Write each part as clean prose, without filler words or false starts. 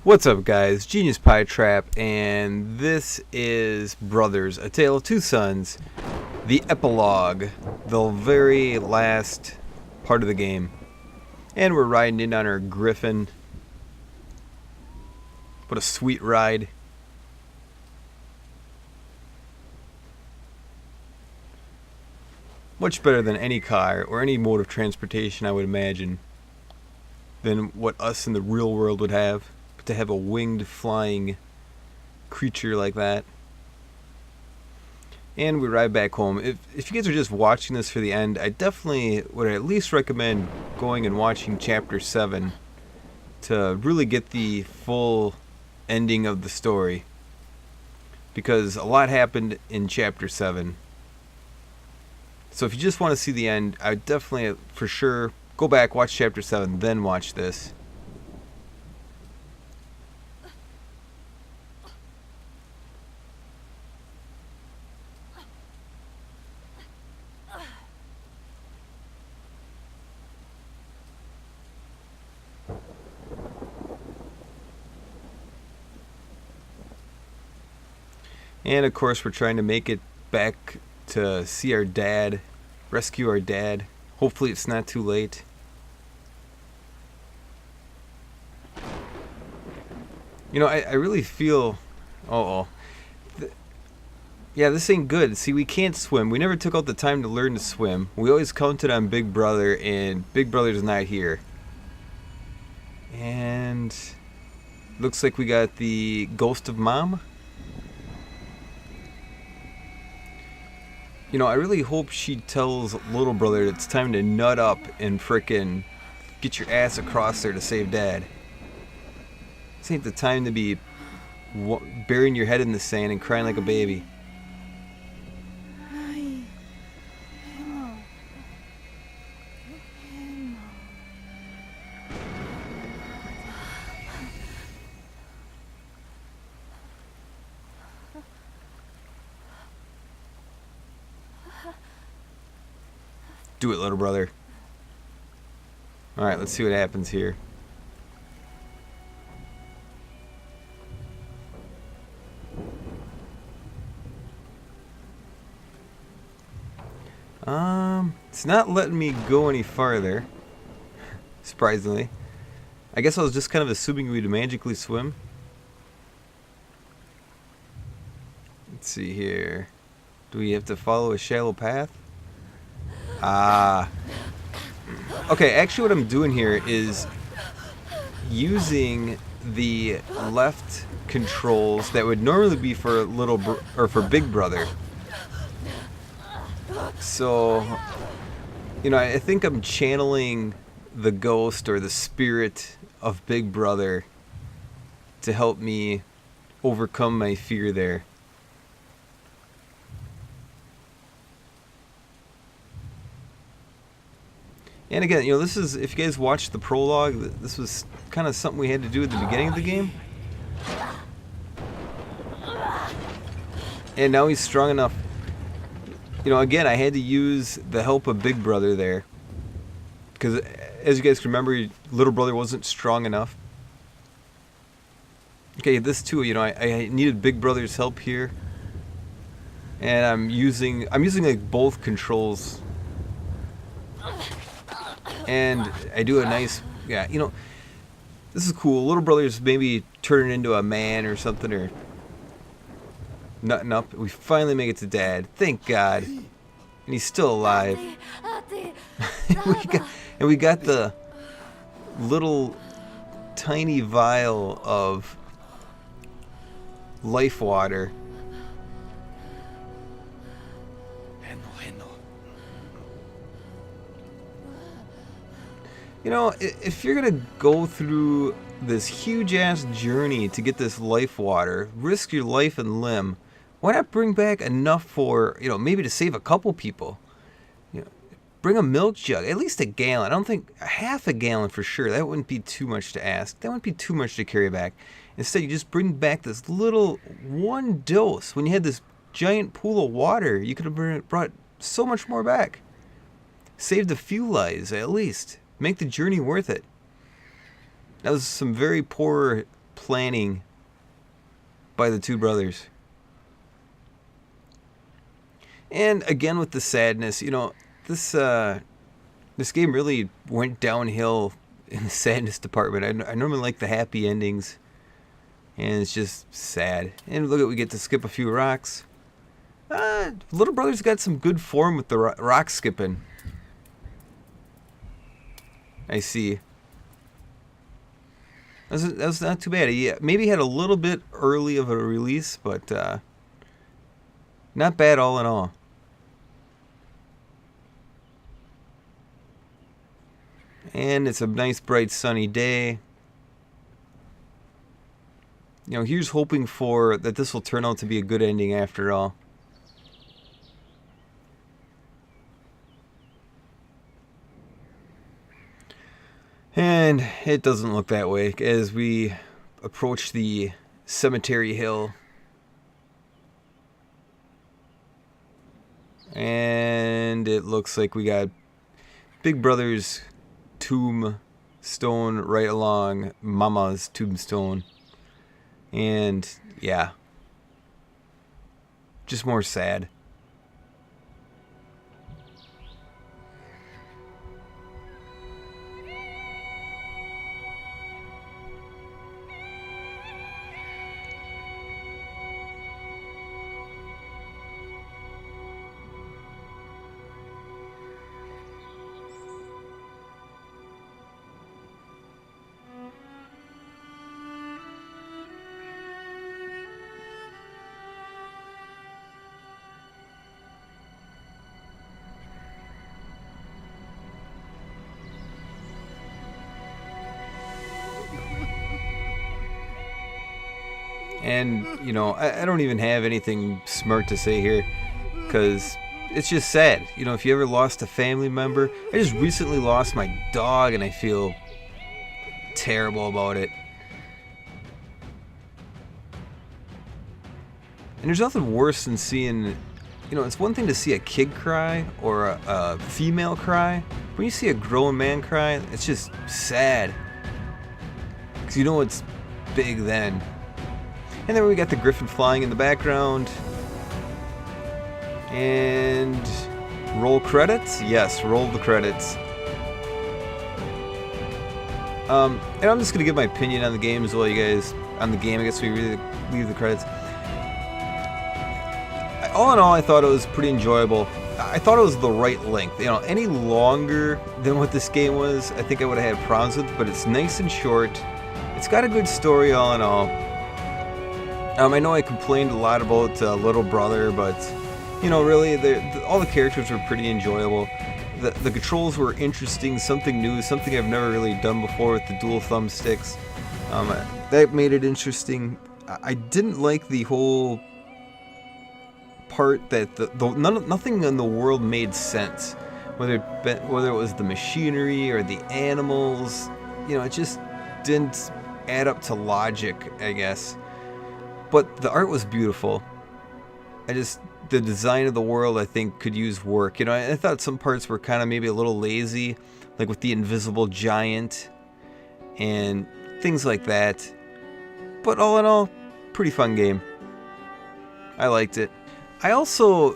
What's up, guys? Genius Pie Trap, and this is Brothers, A Tale of Two Sons, the Epilogue, the very last part of the game. And we're riding in on our Griffin. What a sweet ride. Much better than any car or any mode of transportation, I would imagine, than what us in the real world would have. To have a winged flying creature like that. And we ride back home. If you guys are just watching this for the end, I definitely would at least recommend going and watching Chapter 7 to really get the full ending of the story. Because a lot happened in Chapter 7. So if you just want to see the end, I would definitely, for sure, go back, watch Chapter 7, then watch this. And of course we're trying to make it back to see our dad, rescue our dad. Hopefully it's not too late. You know, I really feel... Yeah, this ain't good. See, we can't swim. We never took out the time to learn to swim. We always counted on Big Brother, and Big Brother's not here. And... looks like we got the ghost of Mom. You know, I really hope she tells little brother it's time to nut up and frickin' get your ass across there to save Dad. This ain't the time to be burying your head in the sand and crying like a baby. Do it, little brother. Alright, let's see what happens here. It's not letting me go any farther. Surprisingly. I guess I was just kind of assuming we'd magically swim. Let's see here. Do we have to follow a shallow path? Okay, actually what I'm doing here is using the left controls that would normally be for for Big Brother. So, you know, I think I'm channeling the ghost or the spirit of Big Brother to help me overcome my fear there. And again, you know, this is, if you guys watched the prologue, this was kind of something we had to do at the beginning of the game. And now he's strong enough. You know, again, I had to use the help of Big Brother there. Because, as you guys can remember, little brother wasn't strong enough. Okay, this too, you know, I needed Big Brother's help here. And I'm using like both controls. And I do a nice, yeah, you know, this is cool. Little brother's maybe turning into a man or something, or nutting up. We finally make it to Dad. Thank God. And he's still alive. we got the little tiny vial of life water. You know, if you're gonna go through this huge ass journey to get this life water, risk your life and limb, why not bring back enough for, you know, maybe to save a couple people? You know, bring a milk jug, at least a gallon. I don't think half a gallon for sure. That wouldn't be too much to ask. That wouldn't be too much to carry back. Instead, you just bring back this little one dose. When you had this giant pool of water, you could have brought so much more back. Saved a few lives, at least. Make the journey worth it. That was some very poor planning by the two brothers. And again with the sadness, this game really went downhill in the sadness department. I normally like the happy endings, and it's just sad. And look, we get to skip a few rocks. Little brother's got some good form with the rock skipping. I see. That's not too bad. He maybe had a little bit early of a release, but not bad all in all. And it's a nice, bright, sunny day. Here's hoping for that this will turn out to be a good ending after all. And it doesn't look that way as we approach the cemetery hill. And it looks like we got Big Brother's tombstone right along Mama's tombstone. And yeah, just more sad. And, I don't even have anything smart to say here, because it's just sad. If you ever lost a family member, I just recently lost my dog, and I feel terrible about it. And there's nothing worse than seeing, it's one thing to see a kid cry or a female cry. When you see a grown man cry, it's just sad. Because it's big then. And then we got the griffin flying in the background. And roll credits? Yes, roll the credits. And I'm just going to give my opinion on the game as well, you guys. On the game, I guess we really leave the credits. All in all, I thought it was pretty enjoyable. I thought it was the right length. Any longer than what this game was, I think I would have had problems with. But it's nice and short. It's got a good story all in all. I know I complained a lot about Little Brother, but, really, all the characters were pretty enjoyable. The controls were interesting, something new, something I've never really done before with the dual thumbsticks. That made it interesting. I didn't like the whole part that nothing in the world made sense. Whether it was the machinery or the animals, it just didn't add up to logic, I guess. But the art was beautiful. The design of the world, I think, could use work. I thought some parts were kind of maybe a little lazy, like with the invisible giant and things like that. But all in all, pretty fun game. I liked it. I also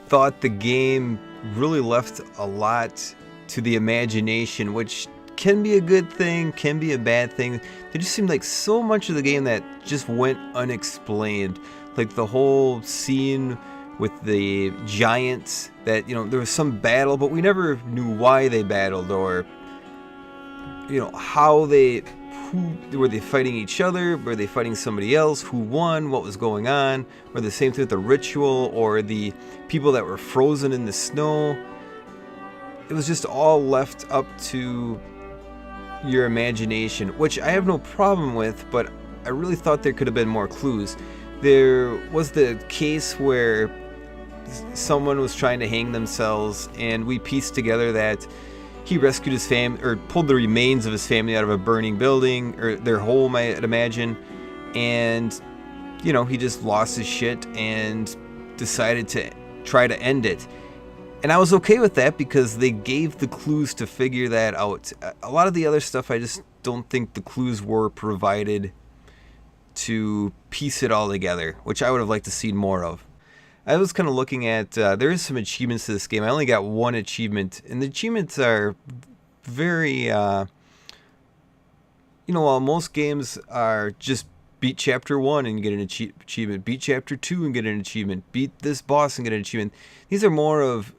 thought the game really left a lot to the imagination, which can be a good thing, can be a bad thing. There just seemed like so much of the game that just went unexplained. Like the whole scene with the giants that, there was some battle, but we never knew why they battled or, were they fighting each other? Were they fighting somebody else? Who won? What was going on? Or the same thing with the ritual or the people that were frozen in the snow. It was just all left up to your imagination, which I have no problem with, but I really thought there could have been more clues. There was the case where someone was trying to hang themselves, and we pieced together that he rescued his family, or pulled the remains of his family out of a burning building, or their home, I'd imagine, and, he just lost his shit and decided to try to end it. And I was okay with that because they gave the clues to figure that out. A lot of the other stuff, I just don't think the clues were provided to piece it all together, which I would have liked to see more of. I was kind of looking at, there is some achievements to this game. I only got one achievement, and the achievements are very, while most games are just beat chapter 1 and get an achievement, beat chapter 2 and get an achievement, beat this boss and get an achievement. These are more of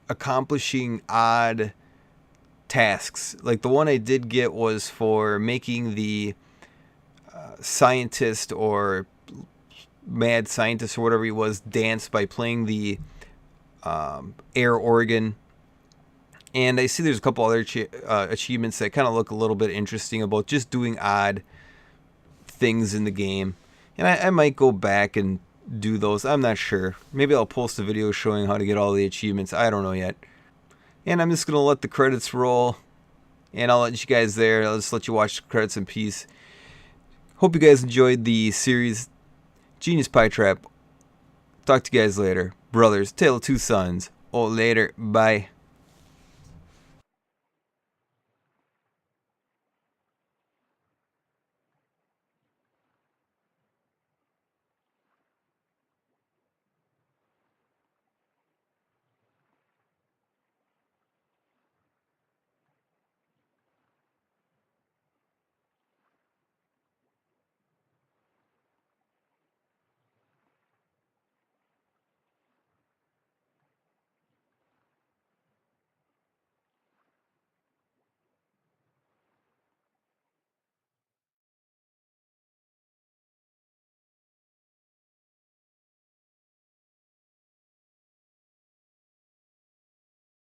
accomplishing odd tasks. Like the one I did get was for making the scientist or mad scientist or whatever he was dance by playing the air organ. And I see there's a couple other achievements that kind of look a little bit interesting about just doing odd things in the game. And I might go back and do those. I'm not sure. Maybe I'll post a video showing how to get all the achievements. I don't know yet. And I'm just going to let the credits roll. And I'll let you guys there. I'll just let you watch the credits in peace. Hope you guys enjoyed the series. Genius Pie Trap. Talk to you guys later. Brothers, Tale of Two Sons. Oh, later. Bye.